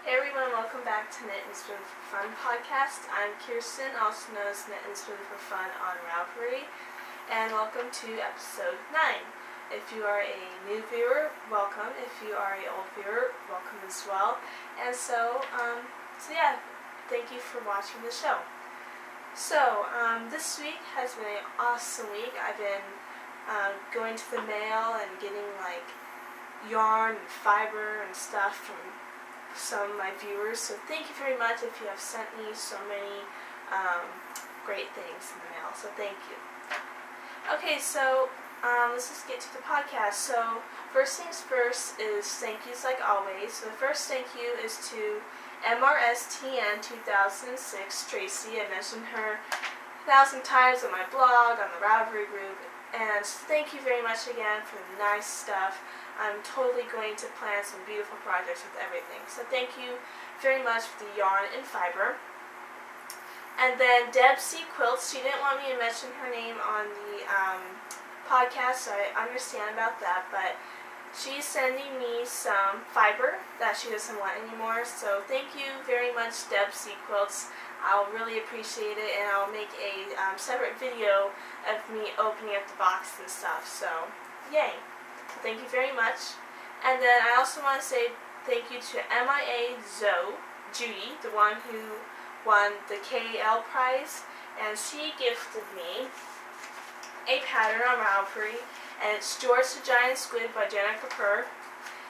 Hey everyone, welcome back to Knit and Spin for Fun podcast. I'm Kirsten, also known as Knit and Spin for Fun on Ravelry, and welcome to episode 9. If you are a new viewer, welcome. If you are an old viewer, welcome as well. And so yeah, thank you for watching the show. So, this week has been an awesome week. I've been going to the mail and getting like yarn and fiber and stuff from some of my viewers, so thank you very much if you have sent me so many great things in the mail, so thank you. Okay, so let's just get to the podcast. So first things first is thank yous like always. So the first thank you is to MRSTN 2006 Tracy. I mentioned her 1,000 times on my blog, on the Ravelry group, and thank you very much again for the nice stuff. I'm totally going to plan some beautiful projects with everything. So thank you very much for the yarn and fiber. And then Deb C. Quilts, she didn't want me to mention her name on the podcast, so I understand about that, but she's sending me some fiber that she doesn't want anymore. So thank you very much, Deb C. Quilts. I'll really appreciate it, and I'll make a separate video of me opening up the box and stuff. So, yay. Thank you very much. And then I also want to say thank you to MIA Judy, the one who won the KL prize, and she gifted me a pattern on Ravelry, and it's George the Giant Squid by Jennifer Kerr,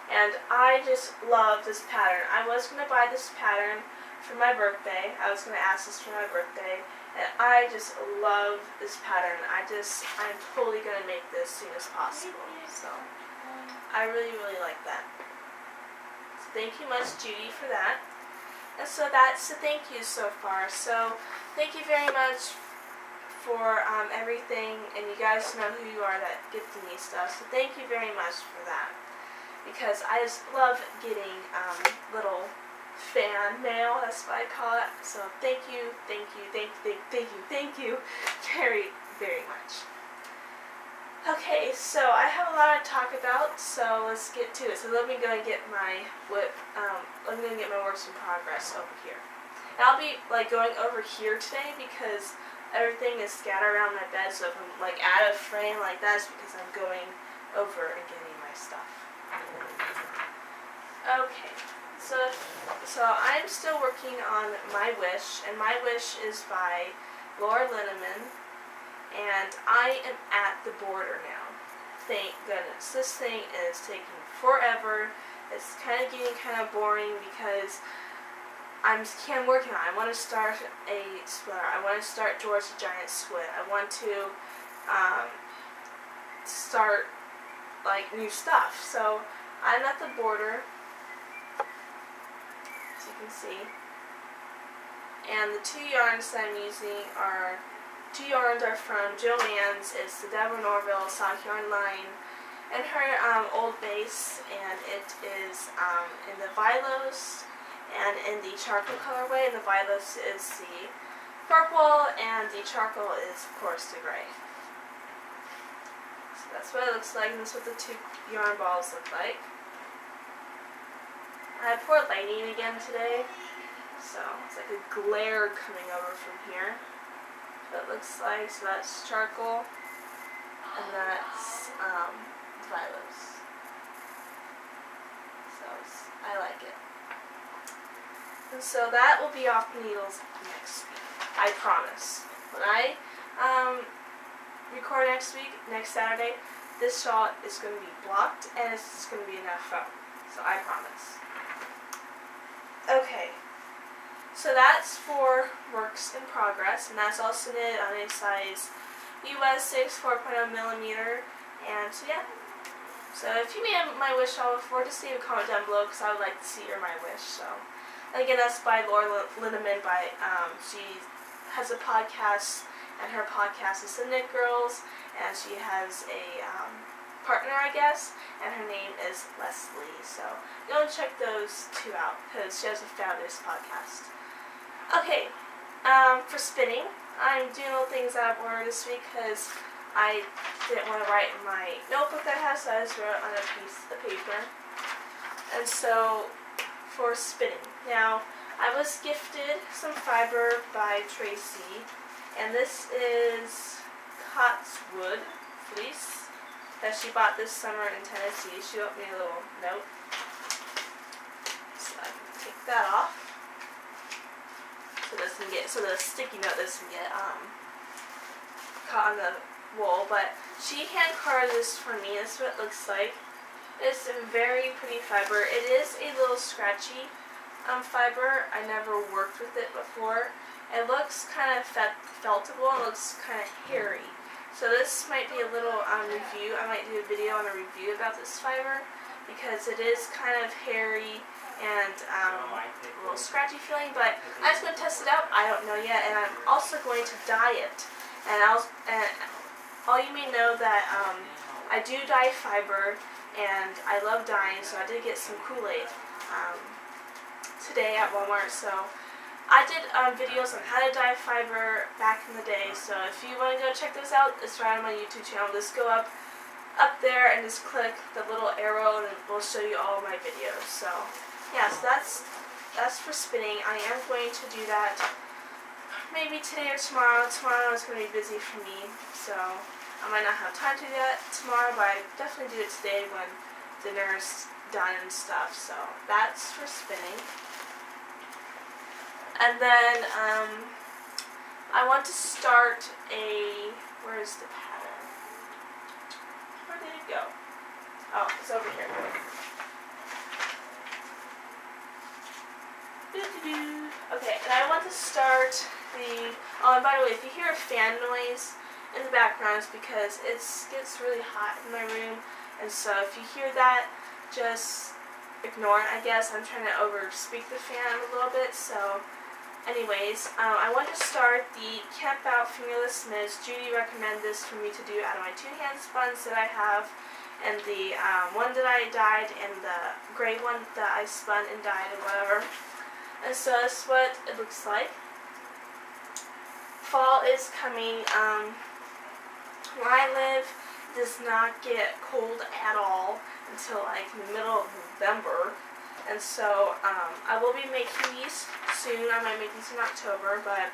and I just love this pattern. I was going to buy this pattern for my birthday. I was going to ask this for my birthday, and I just love this pattern. I'm totally going to make this as soon as possible. So I really like that. So thank you much, Judy, for that. And so that's the thank you so far. So thank you very much for everything, and you guys know who you are that gifted me stuff. So thank you very much for that, because I just love getting little fan mail. That's what I call it. So thank you very much. Okay, so I have a lot to talk about, so let's get to it. So let me go and get my works in progress over here. And I'll be like going over here today because everything is scattered around my bed, so if I'm like out of frame like that, it's because I'm going over and getting my stuff. Okay, so I'm still working on My Wish, and My Wish is by Laura Linneman. And I am at the border now. Thank goodness. This thing is taking forever. It's kind of getting kind of boring because I'm working on it. I want to start a sweater. I want to start George the Giant Squid. I want to start like new stuff. So I'm at the border, as you can see. And the two yarns that I'm using are from Joann's. It's the Deborah Norville Sock Yarn line, and her old base, and it is in the Vilos and in the charcoal colorway. And the Vilos is the purple, and the charcoal is, of course, the gray. So that's what it looks like, and this is what the two yarn balls look like. I have poor lighting again today, so it's like a glare coming over from here. That looks like, so that's charcoal, and that's Vilos. So I like it. And so that will be off the needles next week, I promise. When I record next week, next Saturday, this shawl is going to be blocked, and it's going to be enough foam. So I promise. Okay. So that's for works in progress, and that's also knit on a size US 6 4.0 millimeter. And so yeah. So if you made My Wish shawl before, just leave a comment down below because I would like to see your My Wish. So, and again, that's by Laura Linneman. She has a podcast, and her podcast is The Knit Girls, and she has a partner, I guess, and her name is Leslie. So go and check those two out because she has a fabulous podcast. Okay, for spinning, I'm doing little things out of order this week because I didn't want to write in my notebook that I have, so I just wrote on a piece of paper. And so for spinning. Now, I was gifted some fiber by Tracy, and this is Cottswood fleece that she bought this summer in Tennessee. She wrote me a little note, so I can take that off so the sticky note doesn't get caught on the wool. But she hand carded this for me. This is what it looks like. It's a very pretty fiber. It is a little scratchy fiber. I never worked with it before. It looks kind of feltable and looks kind of hairy. So this might be a little review. I might do a video on a review about this fiber because it is kind of hairy and a little scratchy feeling. But I'm just going to test it out. I don't know yet, and I'm also going to dye it. And all you may know that I do dye fiber. And I love dyeing, so I did get some Kool-Aid today at Walmart. So I did videos on how to dye fiber back in the day. So if you want to go check those out, it's right on my YouTube channel. Just go up there and just click the little arrow, and it will show you all of my videos. So yeah, so that's for spinning. I am going to do that maybe today or tomorrow. Tomorrow is going to be busy for me, so I might not have time to do that tomorrow, but I definitely do it today when dinner's done and stuff. So that's for spinning. And then I want to start where is the pattern? Where did it go? Oh, it's over here. Okay, and I want to start oh, and by the way, if you hear a fan noise in the background, it's because it gets really hot in my room, and so if you hear that, just ignore it. I guess I'm trying to overspeak the fan a little bit. So anyways, I want to start the Camp Out Fingerless Mitts. Judy recommended this for me to do out of my 2-hand spuns that I have, and the one that I dyed, and the gray one that I spun and dyed and whatever. And so that's what it looks like. Fall is coming. Where I live, it does not get cold at all until like the middle of November. And so I will be making these soon. I might make these in October, but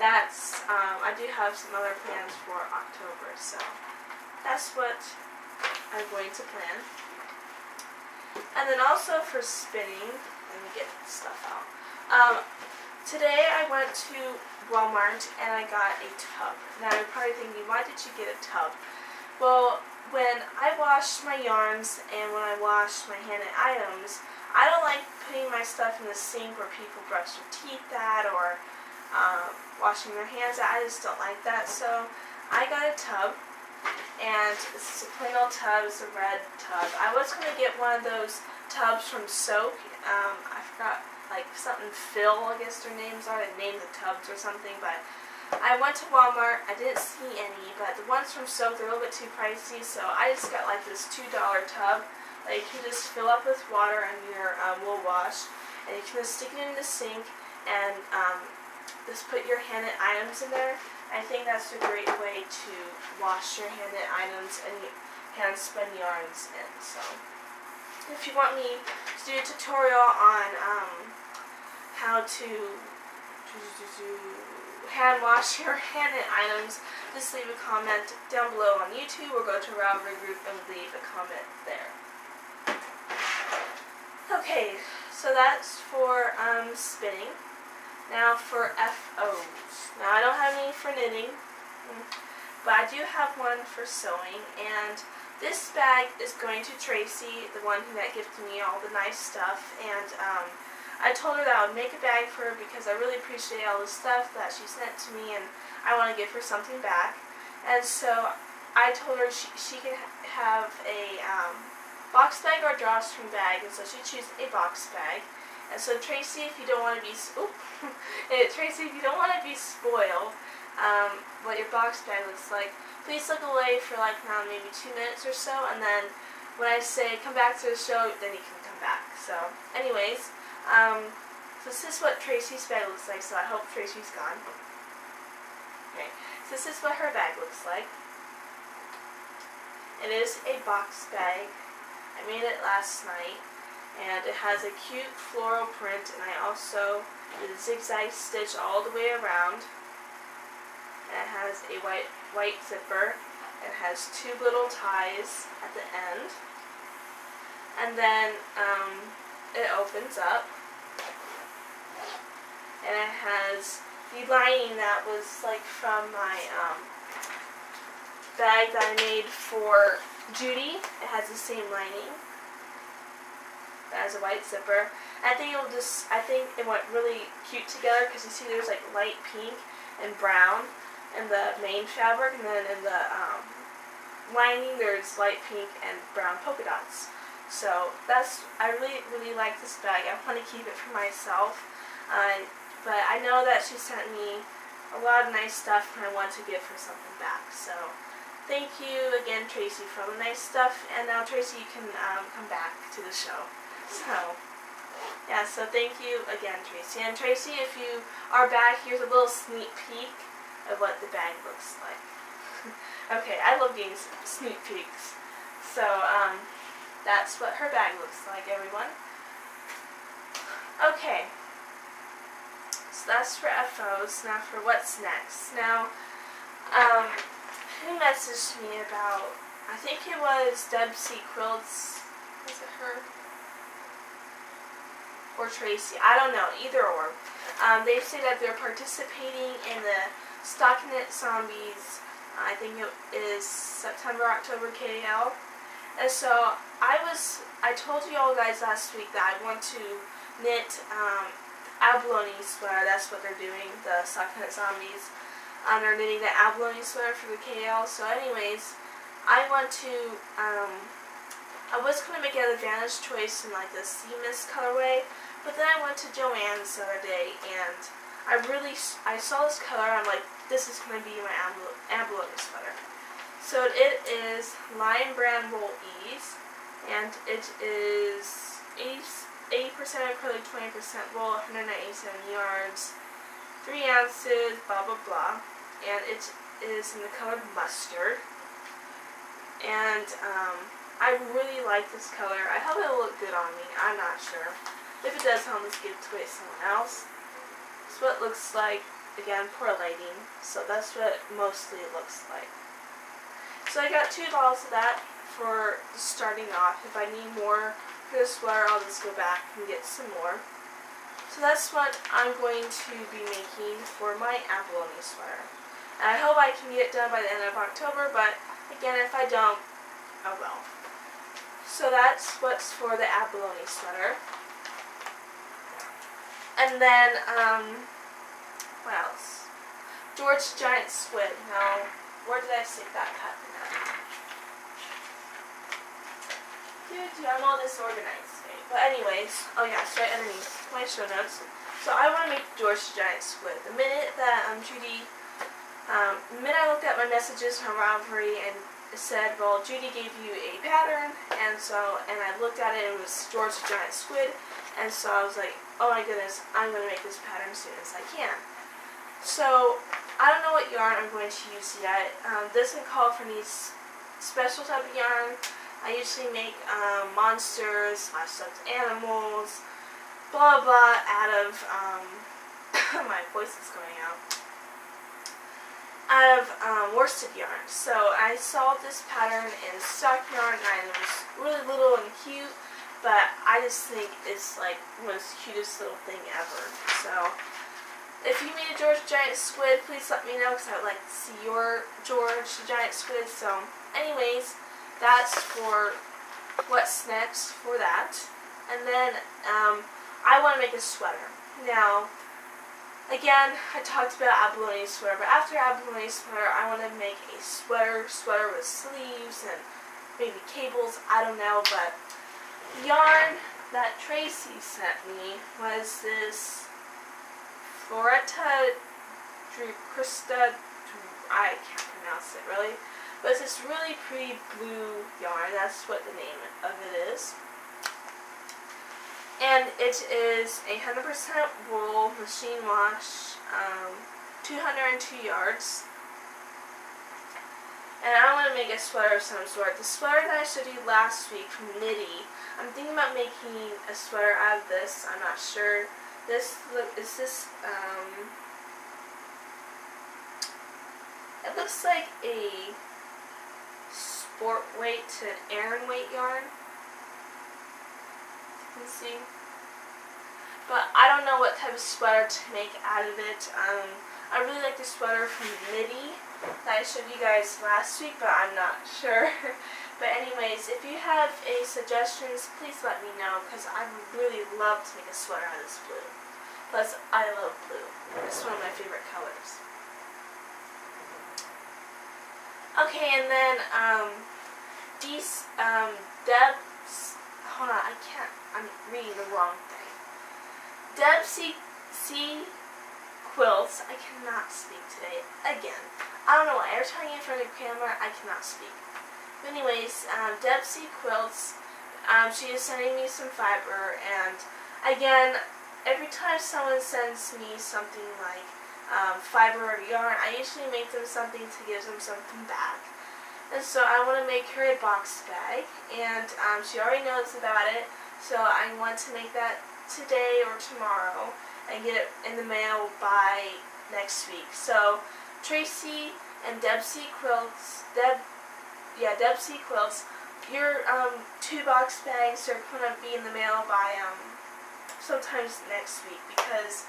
that's I do have some other plans for October. So that's what I'm going to plan. And then also for spinning, let me get this stuff out. Today I went to Walmart and I got a tub. Now you're probably thinking, why did you get a tub? Well, when I wash my yarns and when I wash my hand-knit items, I don't like putting my stuff in the sink where people brush their teeth at or washing their hands at. I just don't like that. So I got a tub, and this is a plain old tub. It's a red tub. I was going to get one of those tubs from Soak. I forgot, like something Phil, I guess their names are. They named the tubs or something, but I went to Walmart. I didn't see any, but the ones from Soak, they're a little bit too pricey, so I just got like this $2 tub that you can just fill up with water and your wool wash, and you can just stick it in the sink and just put your hand-knit items in there. I think that's a great way to wash your hand-knit items and hand-spun yarns in. So if you want me to do a tutorial on how to hand wash your hand-knit items, just leave a comment down below on YouTube or go to Ravelry group and leave a comment there. Okay, so that's for spinning. Now for FOs. Now I don't have any for knitting, but I do have one for sewing, and this bag is going to Tracy, the one that gifted me all the nice stuff, and I told her that I would make a bag for her because I really appreciate all the stuff that she sent to me, and I want to give her something back. And so I told her she can have a box bag or a drawstring bag, and so she chose a box bag. And so Tracy, if you don't want to be Tracy, if you don't want to be spoiled, what your box bag looks like, please look away for like now maybe 2 minutes or so, and then when I say come back to the show, then you can come back. So anyways, so this is what Tracy's bag looks like, so I hope Tracy's gone. Okay, so this is what her bag looks like. It is a box bag. I made it last night, and it has a cute floral print, and I also did a zigzag stitch all the way around. And it has a white zipper. It has 2 little ties at the end, and then it opens up, and it has the lining that was like from my bag that I made for Judy. It has the same lining. It has a white zipper. I think it went really cute together because you see there's like light pink and brown in the main fabric, and then in the lining there's light pink and brown polka dots. So I really like this bag. I want to keep it for myself, but I know that she sent me a lot of nice stuff, and I want to give her something back. So thank you again, Tracy, for all the nice stuff. And now, Tracy, you can come back to the show. So yeah, so thank you again, Tracy. And Tracy, if you are back, here's a little sneak peek of what the bag looks like. Okay, I love getting sneak peeks. So that's what her bag looks like, everyone. Okay, so that's for FOs. Now for what's next. Now, who messaged me about, I think it was Debsy Quilts, was it her? Or Tracy, I don't know, either or. They say that they're participating in the Stockinette Zombies, I think it is September, October KL. And so I told you all guys last week that I want to knit abalone sweater. That's what they're doing, the Stockinette Zombies. They're knitting the abalone sweater for the KL. So anyways, I want to, I was going to make it an Advantage Choice in like the Sea Mist colorway, but then I went to Joann's the other day, and I saw this color, I'm like, this is going to be my abalone sweater. So it is Lion Brand Wool Ease, and it is 80% acrylic, 20% wool, 197 yards, 3 ounces, blah blah blah, and it is in the color mustard. And I really like this color. I hope it'll look good on me. I'm not sure. If it does, I'll just give it away to someone else. That's what it looks like. Again, poor lighting. So that's what mostly it looks like. So I got $2 of that for starting off. If I need more for the sweater, I'll just go back and get some more. So that's what I'm going to be making for my abalone sweater. And I hope I can get it done by the end of October, but again, if I don't, oh well. So that's what's for the abalone sweater. And then, what else? George Giant Squid. Now, where did I stick that pattern at? Dude, I'm all disorganized today. But anyways, oh yeah, it's right underneath my show notes. So I want to make George Giant Squid. The minute that the minute I looked at my messages from Ravelry, and it said, well, Judy gave you a pattern, and I looked at it, and it was George Giant Squid, and so I was like, oh my goodness, I'm going to make this pattern as soon as I can. So, I don't know what yarn I'm going to use yet. This can call for these special type of yarn. I usually make monsters, stuffed animals, blah blah, out of, my voice is going out, out of worsted yarn. So I saw this pattern in stock yarn, and it was really little and cute, but I just think it's like the most cutest little thing ever. So if you made a George Giant Squid, please let me know, because I would like to see your George Giant Squid. So anyways, that's for what's next for that. And then I want to make a sweater. Now, again, I talked about abalone sweater, but after abalone sweater, I want to make a sweater with sleeves and maybe cables, I don't know, but the yarn that Tracy sent me was this Floretta Drukrista, I can't pronounce it really, but it's this really pretty blue yarn. That's what the name of it is. And it is 100% wool, machine wash, 202 yards. And I want to make a sweater of some sort. The sweater that I showed you last week from Knitty, I'm thinking about making a sweater out of this. I'm not sure. This, look, is this, it looks like a sport weight to an Aran weight yarn. You can see. But I don't know what type of sweater to make out of it. I really like the sweater from Knitty that I showed you guys last week, but I'm not sure. But anyways, if you have any suggestions, please let me know, because I would really love to make a sweater out of this blue. Plus, I love blue. It's one of my favorite colors. Okay, and then, Deb's, hold on, I'm reading the wrong thing. Deb C. Quilts, I cannot speak today, again. I don't know why, every time I get in front of the camera, I cannot speak. But anyways, Deb C. Quilts, she is sending me some fiber, and again, every time someone sends me something like fiber or yarn, I usually make them something to give them something back. And so I want to make her a box bag, and she already knows about it, so I want to make that today or tomorrow and get it in the mail by next week. So Tracy and Deb C. Quilts, Deb C. Quilts, your 2 box bags are going to be in the mail by sometimes next week, because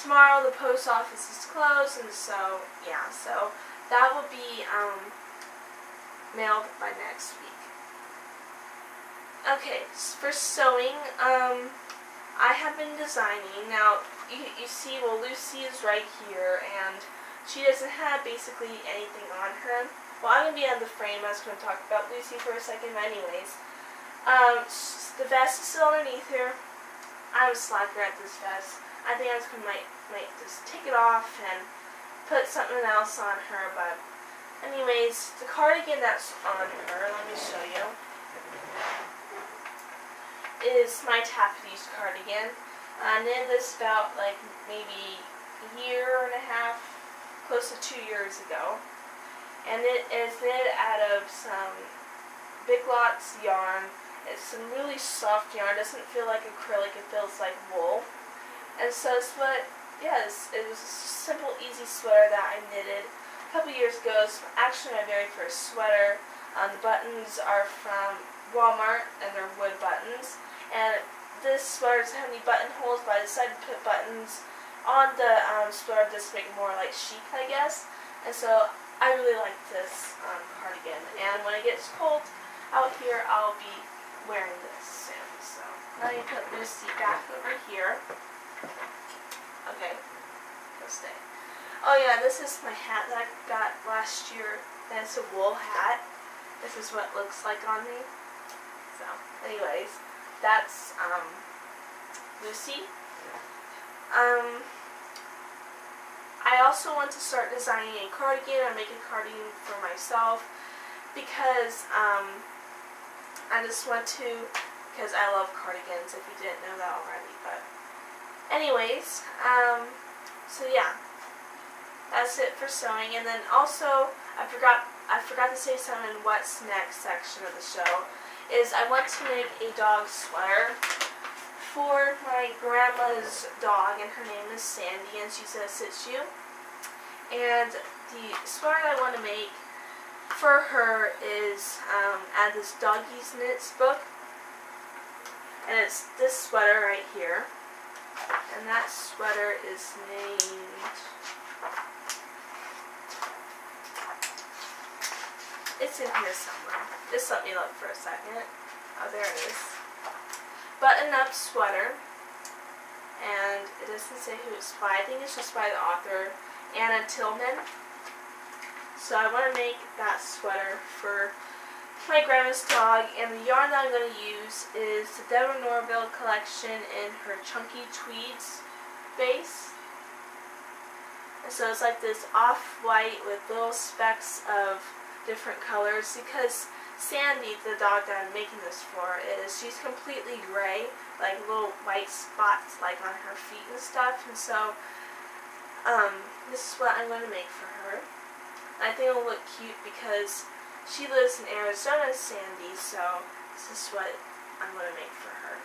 tomorrow the post office is closed, and so yeah, so that will be mailed by next week. Okay, for sewing, I have been designing. Now, you see, well, Lucy is right here, and she doesn't have basically anything on her. Well, I'm going to be on the frame. I was going to talk about Lucy for a second, but anyways. The vest is still underneath her. I'm a slacker at this vest. I think I just might just take it off and put something else on her, but anyways, the cardigan that's on her, let me show you, is my taffeties cardigan. I knitted this about like maybe a year and a half, close to 2 years ago, and it is knitted out of some Big Lots yarn. It's some really soft yarn. It doesn't feel like acrylic, it feels like wool. And so it's what, yes, it was a simple, easy sweater that I knitted a couple years ago. It's actually my very first sweater. The buttons are from Walmart, and they're wood buttons. And this sweater doesn't have any buttonholes, but I decided to put buttons on the sweater just to make it more like chic, I guess. And so I really like this cardigan. And when it gets cold out here, I'll be wearing this soon. So now you put Lucy back over here. Okay, go stay. Oh yeah, this is my hat that I got last year. And it's a wool hat. This is what it looks like on me. So, anyways, that's Lucy. I also want to start designing a cardigan or make a cardigan for myself, because I just want to, because I love cardigans, if you didn't know that already. But anyways, so yeah, that's it for sewing. And then also, I forgot to say something in what's next section of the show, is I want to make a dog sweater for my grandma's dog, and her name is Sandy, and she's a Shih Tzu. And the sweater I want to make for her is out of this Doggies Knits book, and it's this sweater right here, and that sweater is named, it's in here somewhere, just let me look for a second. Oh, there it is. Button Up Sweater, and it doesn't say who it's by. I think it's just by the author Anna Tillman. So I want to make that sweater for my grandma's dog, and the yarn that I'm going to use is the Deborah Norville collection in her Chunky Tweeds base. And so it's like this off-white with little specks of different colors, because Sandy, the dog that I'm making this for, she's completely gray, like little white spots like on her feet and stuff, and so this is what I'm going to make for her. I think it'll look cute because she lives in Arizona, Sandy, so this is what I'm going to make for her.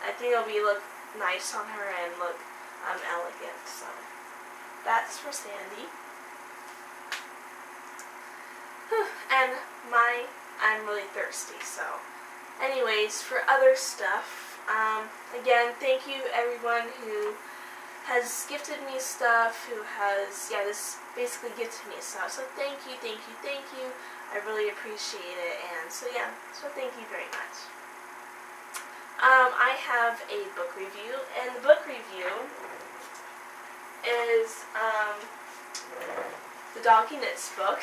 I think it'll look nice on her and look elegant, so that's for Sandy. Whew, and I'm really thirsty, so anyways, for other stuff, again, thank you everyone who has gifted me stuff, who has, this basically gifted me stuff, so thank you, I really appreciate it, and so thank you very much. I have a book review, and the book review is, the Doggy Knits book.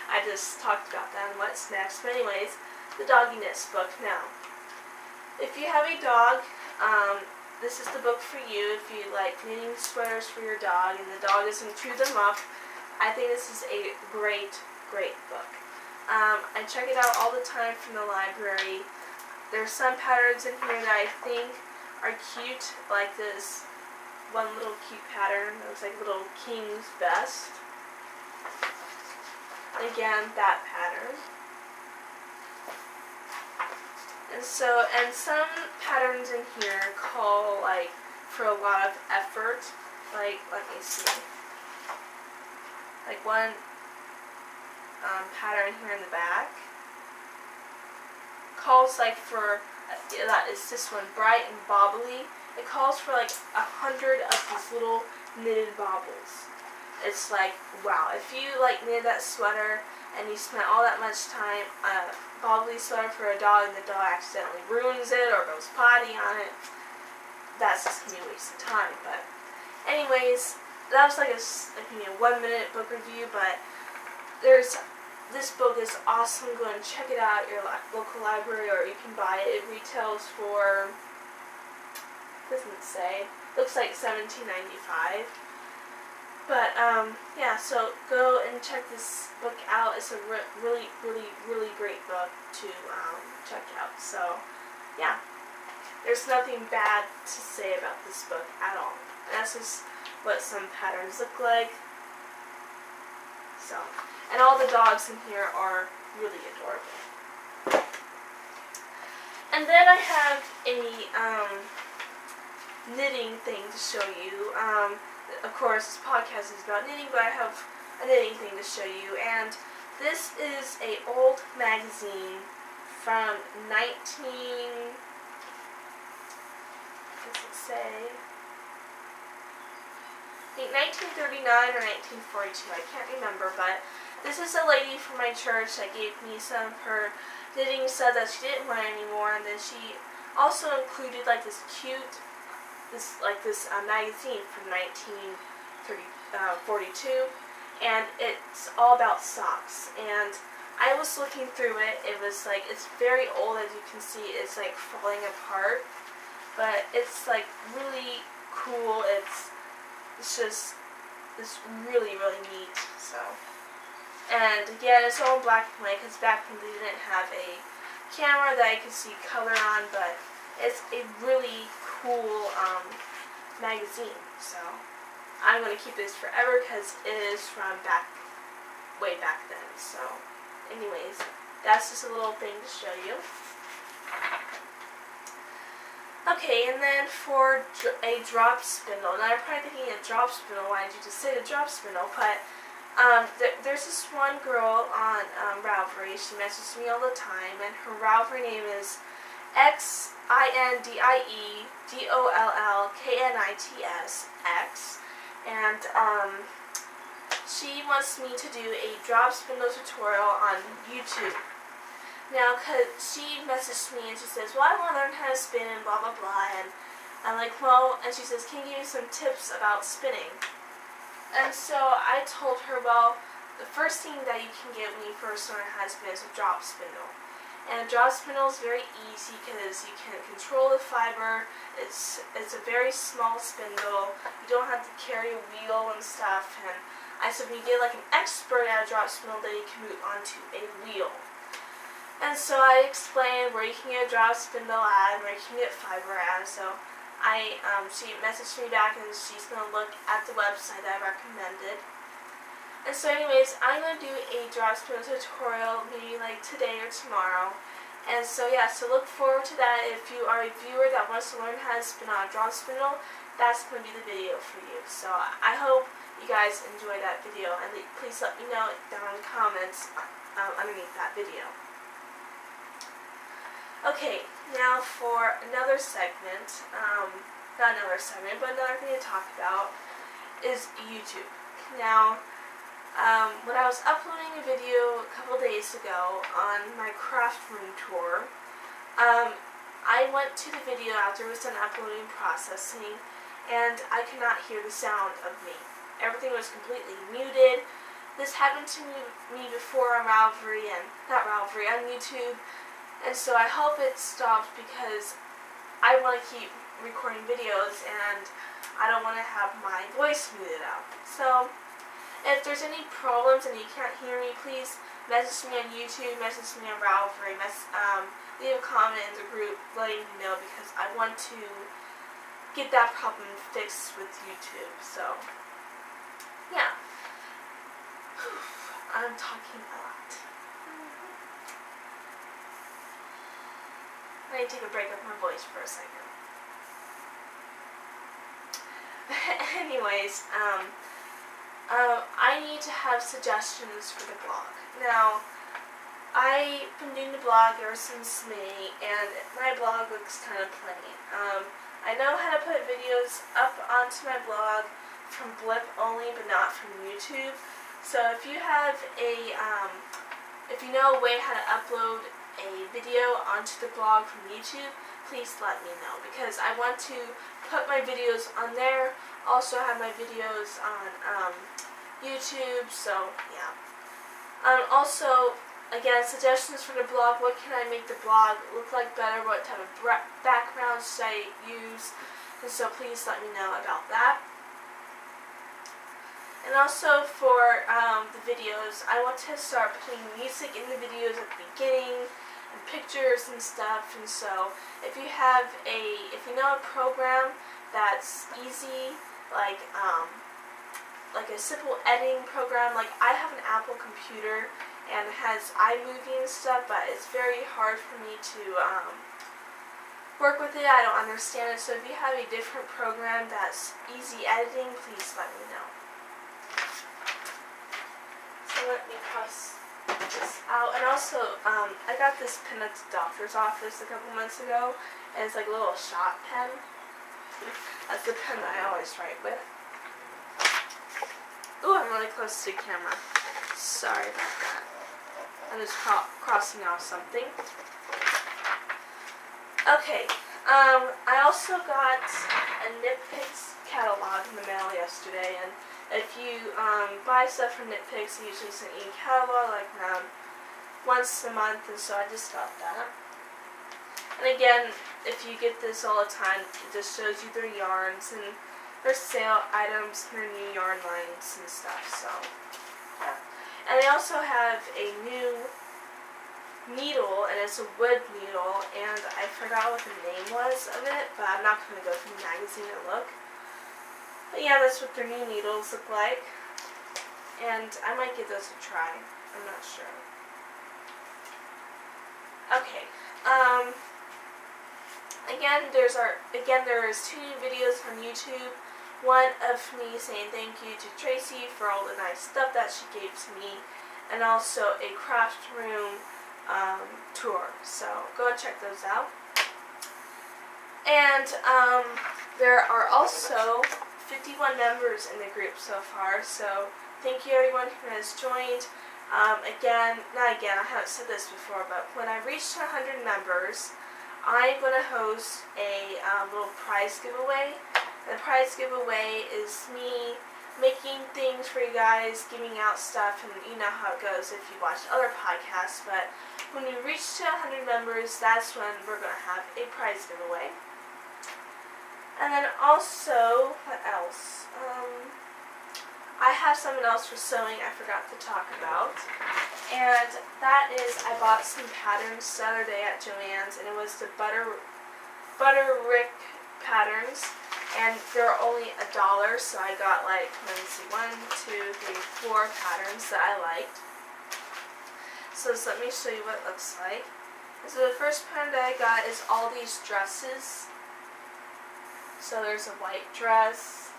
I just talked about that and what's next, but anyways, the Doggy Knits book. Now, if you have a dog, this is the book for you. If you like knitting sweaters for your dog and the dog doesn't chew them up, I think this is a great book. I check it out all the time from the library. There's some patterns in here that I think are cute, like this one little cute pattern. It looks like little king's vest. Again, that pattern. And some patterns in here call, like, for a lot of effort. Like, let me see. Like one pattern here in the back calls, like, for, that is this one, bright and bobbly. It calls for, like, 100 of these little knitted baubles. It's like, wow, if you like knitted that sweater and you spent all that much time on a bobbly sweater for a dog and the dog accidentally ruins it or goes potty on it, that's just going to be a waste of time. But anyways, that was like a 1-minute book review, but this book is awesome. Go and check it out at your local library, or you can buy it. It retails for, doesn't say, looks like $17.95. But, so go and check this book out. It's a really great book to check out. So, there's nothing bad to say about this book at all. And that's just what some patterns look like. So, and all the dogs in here are really adorable. And then I have a knitting thing to show you. Of course, this podcast is about knitting, but I have a knitting thing to show you, and this is an old magazine from 1939 or 1942, I can't remember, but this is a lady from my church that gave me some of her knitting stuff that she didn't wear anymore, and then she also included like this cute magazine from 1942, and it's all about socks. And I was looking through it. It was like, it's very old, as you can see. It's like falling apart, but it's like really cool. It's really neat. So, and again, it's all in black and white because back when they didn't have a camera that I could see color on, but it's a really cool magazine, so I'm going to keep this forever because it is from way back then. So anyways, that's just a little thing to show you. Okay, and then for a drop spindle. Now you're probably thinking a drop spindle, why did you just say a drop spindle? But there's this one girl on Ravelry. She messages me all the time, and her Ravelry name is XINDIEDOLLKNITS X, and she wants me to do a drop spindle tutorial on YouTube. Now, cause she messaged me and she says, well, I want to learn how to spin and blah blah blah, and I'm like, well, and she says, can you give me some tips about spinning? And so I told her, well, the first thing that you can get when you first learn how to spin is a drop spindle. And a drop spindle is very easy because you can control the fiber. It's a very small spindle. You don't have to carry a wheel and stuff. And I said, when you get like an expert at a drop spindle, then you can move onto a wheel. And so I explained where you can get a drop spindle at and where you can get fiber at. So she messaged me back, and she's going to look at the website that I recommended. And so anyways, I'm going to do a drop spindle tutorial maybe like today or tomorrow. And so yeah, so look forward to that. If you are a viewer that wants to learn how to spin on a drop spindle, that's going to be the video for you. So I hope you guys enjoy that video, and please let me know down in the comments underneath that video. Okay, now for another segment, not another segment, but another thing to talk about is YouTube. Now, when I was uploading a video a couple days ago on my craft room tour, I went to the video after it was done uploading and processing, and I could not hear the sound of me. Everything was completely muted. This happened to me before on on YouTube, and so I hope it stops because I want to keep recording videos and I don't want to have my voice muted out. So if there's any problems and you can't hear me, please message me on YouTube, message me on Ravelry, leave a comment in the group letting me know, because I want to get that problem fixed with YouTube. So yeah, I'm talking a lot. I need to take a break of my voice for a second. Anyways, I need to have suggestions for the blog. Now, I've been doing the blog ever since May, and my blog looks kind of plain. I know how to put videos up onto my blog from Blip only, but not from YouTube. So if you have if you know a way how to upload a video onto the blog from YouTube, please let me know, because I want to put my videos on there, also have my videos on YouTube, so yeah. Also, again, suggestions for the blog. What can I make the blog look like better? What type of background should I use? And so please let me know about that. And also for the videos, I want to start putting music in the videos at the beginning, and pictures and stuff. And so if you know a program that's easy, like a simple editing program, like I have an Apple computer and it has iMovie and stuff, but it's very hard for me to work with it. I don't understand it. So if you have a different program that's easy editing, please let me know. So let me cross this out. And also, I got this pen at the doctor's office a couple months ago, and it's like a little shot pen. That's the pen that I always write with. Ooh, I'm really close to the camera. Sorry about that. I'm just crossing off something. Okay, I also got a Knitpicks catalog in the mail yesterday, and if you buy stuff from Knitpicks, they usually send you a catalog like around once a month, and so I just got that. And again, if you get this all the time, it just shows you their yarns and their sale items and their new yarn lines and stuff, so yeah. And I also have a new needle, and it's a wood needle, and I forgot what the name was of it, but I'm not going to go through the magazine and look. But yeah, that's what their new needles look like, and I might give those a try. I'm not sure. Okay, again, there's 2 new videos on YouTube. One of me saying thank you to Tracy for all the nice stuff that she gave to me, and also a craft room tour. So go and check those out. And there are also 51 members in the group so far. So thank you everyone who has joined. I haven't said this before, but when I reach 100 members, I'm going to host a little prize giveaway. The prize giveaway is me making things for you guys, giving out stuff, and you know how it goes if you watch other podcasts. But when we reach to 100 members, that's when we're going to have a prize giveaway. And then also, what else? I have something else for sewing I forgot to talk about. And that is, I bought some patterns the other day at Joann's, and it was the Butter Rick patterns. and they're only $1, so I got like, let me see, 1, 2, 3, 4 patterns that I liked. So let me show you what it looks like. So the first pattern that I got is all these dresses. So there's a white dress,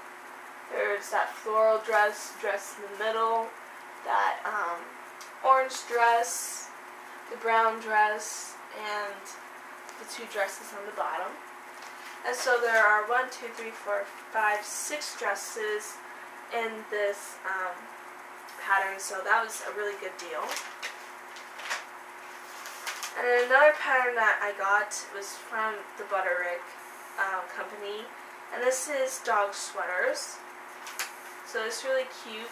there's that floral dress in the middle, that orange dress, the brown dress, and the 2 dresses on the bottom. And so there are 1, 2, 3, 4, 5, 6 dresses in this pattern, so that was a really good deal. And then another pattern that I got was from the Butterick company, and this is dog sweaters. So it's really cute.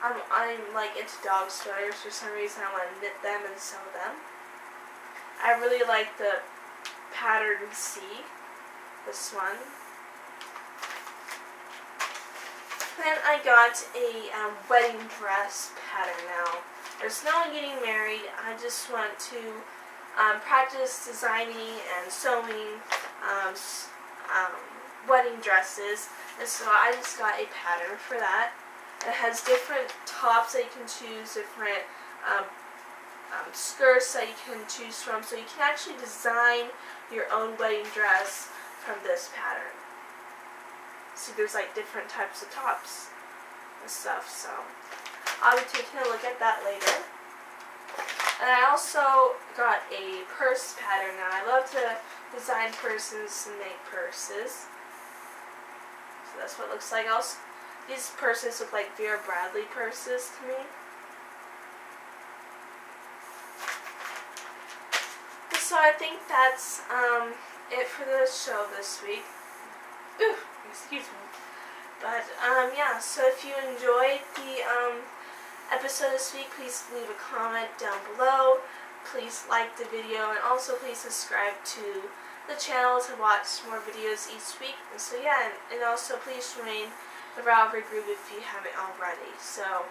I'm like into dog sweaters for some reason. I want to knit them and sew them. I really like the pattern C, this one. Then I got a wedding dress pattern now. There's no one getting married. I just want to practice designing and sewing wedding dresses, and so I just got a pattern for that. It has different tops that you can choose, different skirts that you can choose from, so you can actually design your own wedding dress from this pattern. So there's like different types of tops and stuff, so I'll be taking a look at that later. And I also got a purse pattern. Now I love to design purses and make purses. So that's what it looks like. Also, these purses look like Vera Bradley purses to me. So I think that's it for the show this week. Ooh, excuse me. But yeah, so if you enjoyed the episode this week, please leave a comment down below. Please like the video, and also please subscribe to the channel to watch more videos each week. And so yeah, and also please join the Ravelry group if you haven't already. So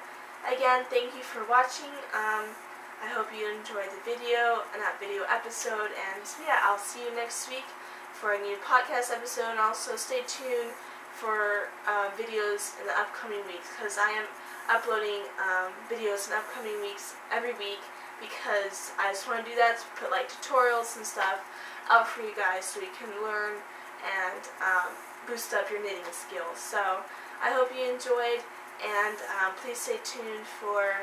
again, thank you for watching. I hope you enjoyed the video and that video episode, and yeah, I'll see you next week for a new podcast episode. And also stay tuned for videos in the upcoming weeks, because I am uploading videos in upcoming weeks every week, because I just want to do that to put like tutorials and stuff out for you guys so you can learn and boost up your knitting skills. So I hope you enjoyed, and please stay tuned for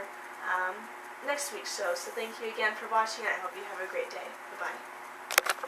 next week's show. So thank you again for watching. I hope you have a great day. Bye-bye.